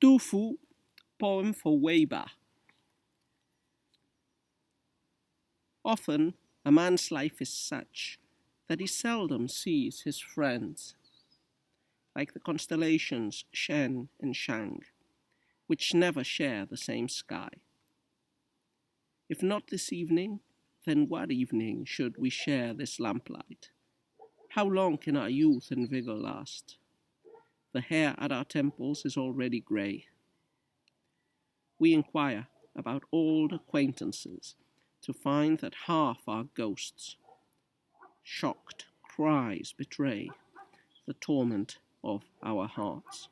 Du Fu, poem for Wei Ba. Often a man's life is such that he seldom sees his friends, like the constellations Shen and Shang, which never share the same sky. If not this evening, then what evening should we share this lamplight? How long can our youth and vigor last? The hair at our temples is already grey. We inquire about old acquaintances to find that half are ghosts. Shocked cries betray the torment of our hearts.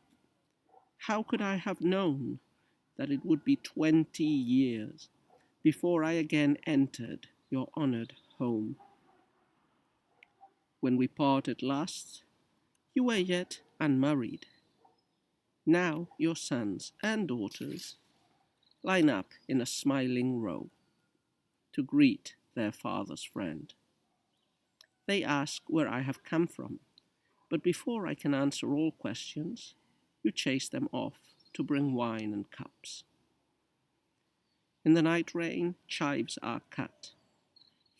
How could I have known that it would be 20 years before I again entered your honored home? When we parted last, you were yet unmarried. Now your sons and daughters line up in a smiling row to greet their father's friend. They ask where I have come from, but before I can answer all questions, you chase them off to bring wine and cups. In the night rain, chives are cut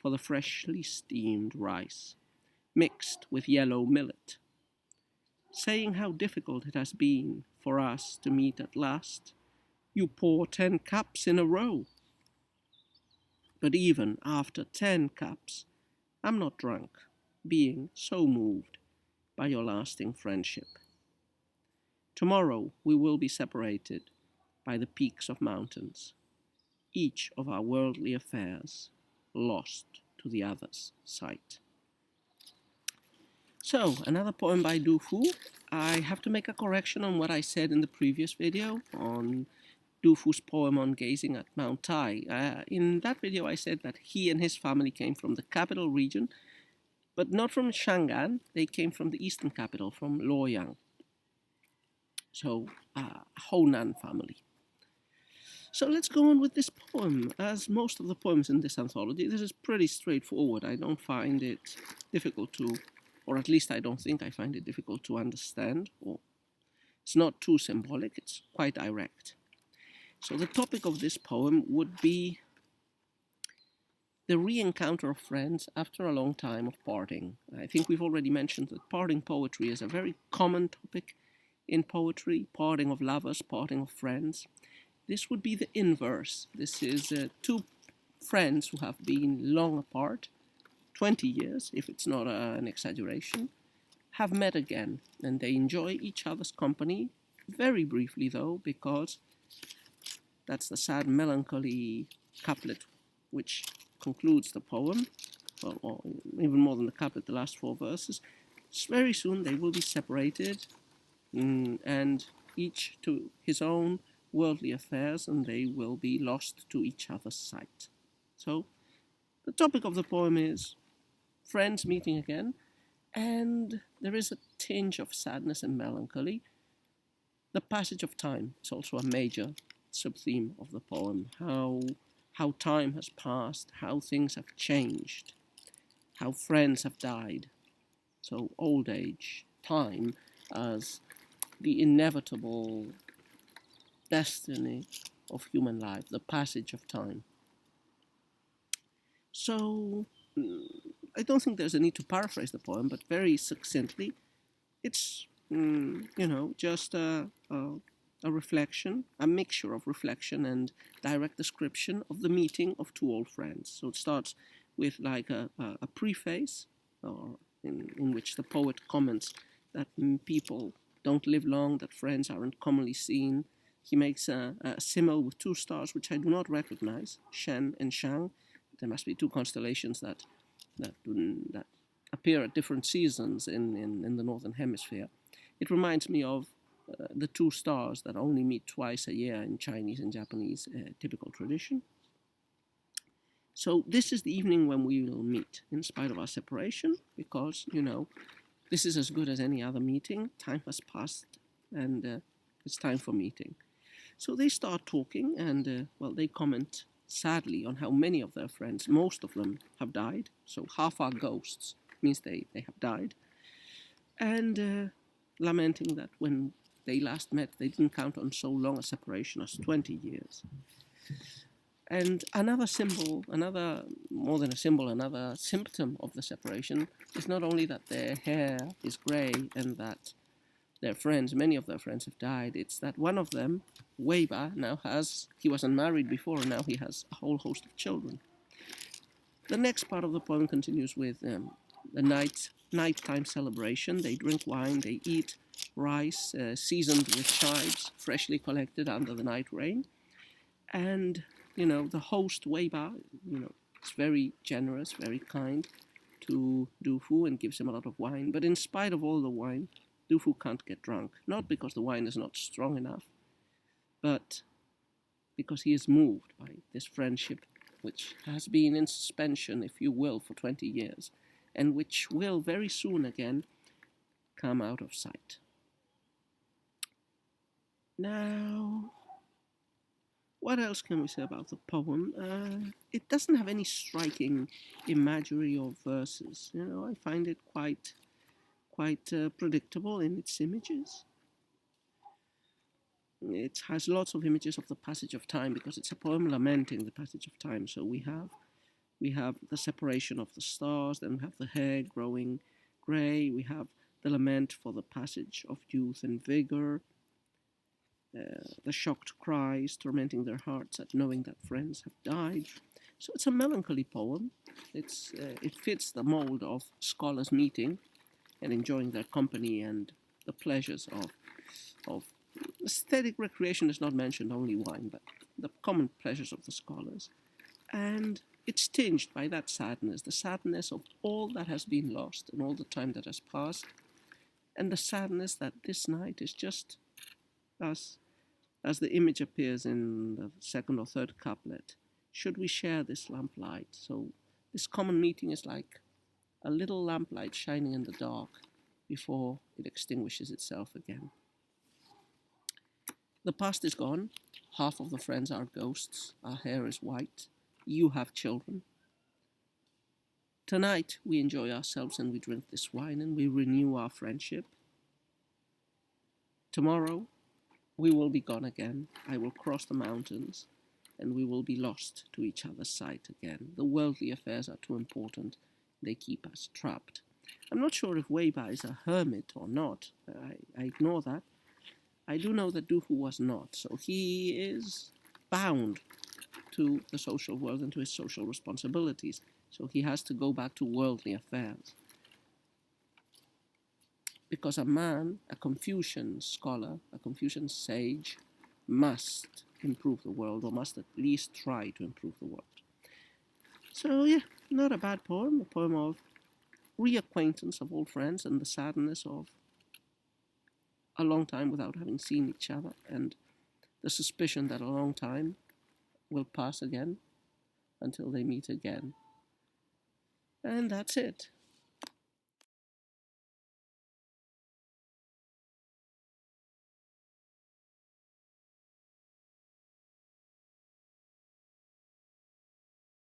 for the freshly steamed rice, mixed with yellow millet. Saying how difficult it has been for us to meet at last, you pour 10 cups in a row. But even after 10 cups, I'm not drunk, being so moved by your lasting friendship. Tomorrow we will be separated by the peaks of mountains, each of our worldly affairs lost to the other's sight. So, another poem by Du Fu. I have to make a correction on what I said in the previous video on Du Fu's poem on gazing at Mount Tai. In that video I said that he and his family came from the capital region, but not from Shangan. They came from the eastern capital, from Luoyang. So, Honan family. So let's go on with this poem. As most of the poems in this anthology, this is pretty straightforward. I don't find it difficult to, or at least I don't think I find it difficult to understand, or it's not too symbolic, it's quite direct. So the topic of this poem would be the re-encounter of friends after a long time of parting. I think we've already mentioned that parting poetry is a very common topic in poetry, parting of lovers, parting of friends. This would be the inverse. This is two friends who have been long apart, 20 years, if it's not an exaggeration, have met again, and they enjoy each other's company, very briefly though, because that's the sad, melancholy couplet which concludes the poem, or even more than the couplet, the last 4 verses. Very soon they will be separated, and each to his own worldly affairs, and they will be lost to each other's sight. So, the topic of the poem is friends meeting again, and there is a tinge of sadness and melancholy. The passage of time is also a major sub-theme of the poem. How time has passed, how things have changed, how friends have died. So old age, time as the inevitable destiny of human life, the passage of time. So I don't think there's a need to paraphrase the poem, but very succinctly, it's just a reflection, a mixture of reflection and direct description of the meeting of two old friends. So it starts with like a preface, in which the poet comments that people don't live long, that friends aren't commonly seen. He makes a simile with 2 stars, which I do not recognize, Shen and Shang. There must be 2 constellations that appear at different seasons in the Northern Hemisphere. It reminds me of the 2 stars that only meet twice a year in Chinese and Japanese typical tradition. So this is the evening when we will meet, in spite of our separation, because, this is as good as any other meeting. Time has passed, and it's time for meeting. So they start talking, and, they comment sadly on how many of their friends, most of them, have died. So half are ghosts, means they have died. And lamenting that when they last met, they didn't count on so long a separation as 20 years. And another symbol, more than a symbol, another symptom of the separation is not only that their hair is grey and that their friends, many of their friends have died, it's that one of them, Wei Ba, he was unmarried before and now he has a whole host of children. The next part of the poem continues with the nighttime celebration. They drink wine, they eat rice seasoned with chives, freshly collected under the night rain. And, the host, Wei Ba, is very generous, very kind to Du Fu and gives him a lot of wine. But in spite of all the wine, Du Fu can't get drunk. Not because the wine is not strong enough, but because he is moved by this friendship, which has been in suspension, if you will, for 20 years, and which will very soon again come out of sight. Now, what else can we say about the poem? It doesn't have any striking imagery or verses. I find it quite predictable in its images. It has lots of images of the passage of time because it's a poem lamenting the passage of time. So we have the separation of the stars, then we have the hair growing grey, we have the lament for the passage of youth and vigor, the shocked cries tormenting their hearts at knowing that friends have died. So it's a melancholy poem. It fits the mold of scholars meeting and enjoying their company and the pleasures of aesthetic recreation is not mentioned, only wine, but the common pleasures of the scholars. And it's tinged by that sadness, the sadness of all that has been lost and all the time that has passed, and the sadness that this night is just as the image appears in the second or third couplet. Should we share this lamplight? So this common meeting is like a little lamplight shining in the dark before it extinguishes itself again. The past is gone. Half of the friends are ghosts. Our hair is white. You have children. Tonight we enjoy ourselves and we drink this wine and we renew our friendship. Tomorrow we will be gone again. I will cross the mountains and we will be lost to each other's sight again. The worldly affairs are too important. They keep us trapped. I'm not sure if Wei Ba is a hermit or not. I ignore that. I do know that Du Fu was not, so he is bound to the social world and to his social responsibilities. So he has to go back to worldly affairs. Because a man, a Confucian scholar, a Confucian sage, must improve the world, or must at least try to improve the world. So yeah, not a bad poem, a poem of reacquaintance of old friends and the sadness of a long time without having seen each other, and the suspicion that a long time will pass again until they meet again. And that's it.